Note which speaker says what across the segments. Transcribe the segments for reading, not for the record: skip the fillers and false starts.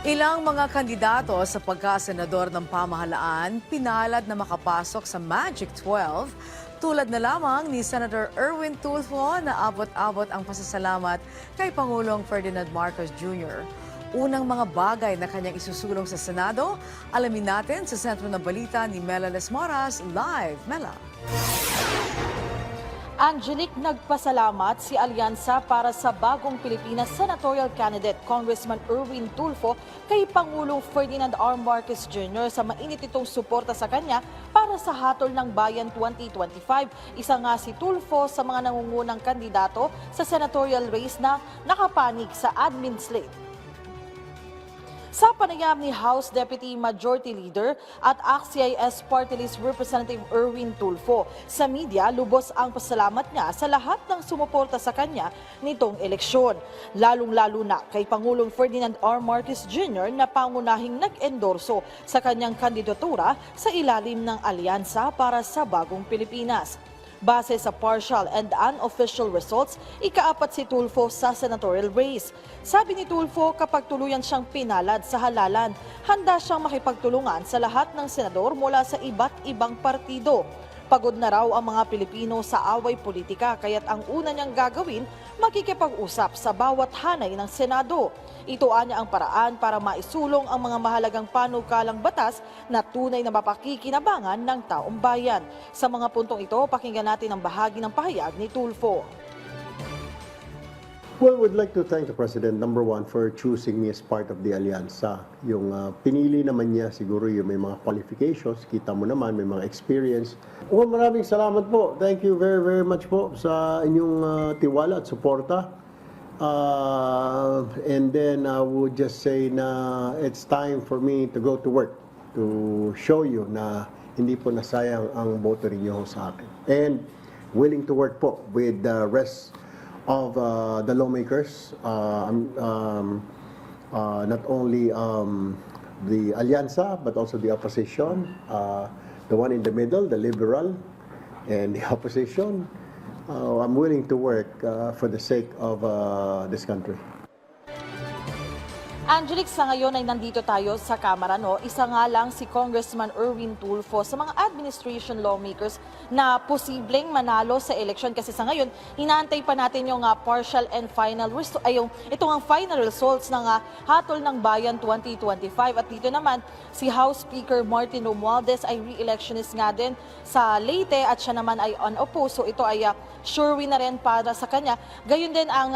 Speaker 1: Ilang mga kandidato sa pagkasenador ng pamahalaan pinalad na makapasok sa Magic 12 tulad na lamang ni Senator Erwin Tulfo na abot-abot ang pasasalamat kay Pangulong Ferdinand Marcos Jr. Unang mga bagay na kanyang isusulong sa Senado, alamin natin sa sentro ng balita ni Mela Lesmoras. Live, Mela.
Speaker 2: Angelique, nagpasalamat si Alyansa para sa bagong Pilipinas senatorial candidate Congressman Erwin Tulfo kay Pangulong Ferdinand R. Marcos Jr. sa mainit itong suporta sa kanya para sa Hatol ng Bayan 2025. Isa nga si Tulfo sa mga nangungunang kandidato sa senatorial race na nakapanig sa admin slate. Sa panayam ni House Deputy Majority Leader at ACT-CIS Party List Representative Erwin Tulfo, sa media lubos ang pasalamat niya sa lahat ng sumuporta sa kanya nitong eleksyon. Lalong-lalo na kay Pangulong Ferdinand R. Marcos Jr. na pangunahing nag-endorso sa kanyang kandidatura sa ilalim ng Alyansa para sa Bagong Pilipinas. Base sa partial and unofficial results, ikaapat si Tulfo sa senatorial race. Sabi ni Tulfo, kapag tuluyan siyang pinalad sa halalan, handa siyang makipagtulungan sa lahat ng senador mula sa iba't ibang partido. Pagod na raw ang mga Pilipino sa away politika, kaya't ang una niyang gagawin, makikipag-usap sa bawat hanay ng Senado. Ito anya ang paraan para maisulong ang mga mahalagang panukalang batas na tunay na mapakikinabangan ng taong bayan. Sa mga puntong ito, pakinggan natin ang bahagi ng pahayag ni Tulfo.
Speaker 3: Well, we'd like to thank the President, number one, for choosing me as part of the Alyansa. Yung pinili naman niya siguro yung may mga qualifications, kita mo naman, may mga experience. Well, maraming salamat po. Thank you very, very much po sa inyong tiwala at suporta. And then I would just say na it's time for me to go to work to show you na hindi po nasayang ang boto ninyo sa akin. And willing to work po with the rest of the lawmakers, not only the Alyansa but also the opposition, the one in the middle, the liberal, and the opposition. I'm willing to work for the sake of this country.
Speaker 2: Angelique, sa ngayon ay nandito tayo sa Kamara, no? Isa nga lang si Congressman Erwin Tulfo sa mga administration lawmakers na posibleng manalo sa eleksyon kasi sa ngayon inaantay pa natin yung partial and final ito ang final results ng Hatol ng Bayan 2025 at dito naman si House Speaker Martin Romualdez ay re-electionist nga din sa Leyte at siya naman ay unopposed, so ito ay sure win na rin para sa kanya. Gayon din ang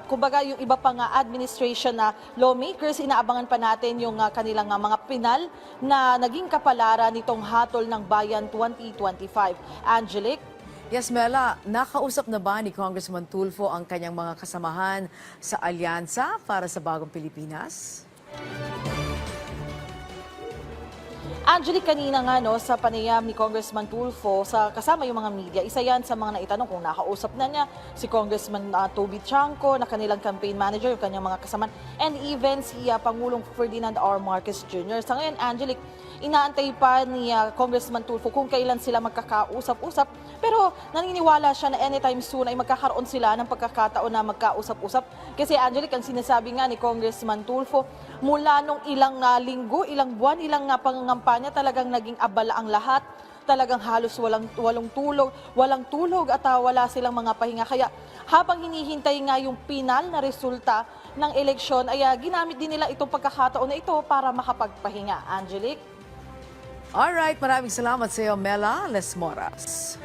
Speaker 2: kumbaga yung iba pang administration na lawmakers, inaabangan pa natin yung kanilang mga pinal na naging kapalaran nitong Hatol ng Bayan 2025. Angelique?
Speaker 1: Yes, Mela, nakausap na ba ni Congressman Tulfo ang kanyang mga kasamahan sa Alyansa para sa Bagong Pilipinas?
Speaker 2: Angelique, kanina nga sa panayam ni Congressman Tulfo sa kasama yung mga media, isa yan sa mga naitanong kung nakausap na niya si Congressman Toby Chanco na kanilang campaign manager, yung kanyang mga kasama, and even si Pangulong Ferdinand R. Marcos Jr. Sa ngayon, Angelique, inaantay pa ni Congressman Tulfo kung kailan sila magkakausap-usap, pero naniniwala siya na anytime soon ay magkakaroon sila ng pagkakataon na magkausap-usap. Kasi Angelique, ang sinasabi nga ni Congressman Tulfo, mula nung ilang linggo, ilang buwan, ilang pangangampanya, talagang naging abala ang lahat. Talagang halos walang tulog at wala silang mga pahinga. Kaya habang hinihintay nga yung pinal na resulta ng eleksyon, ay ginamit din nila itong pagkakataon na ito para makapagpahinga. Angelique?
Speaker 1: Alright, maraming salamat sa iyo, Mela Lesmoras.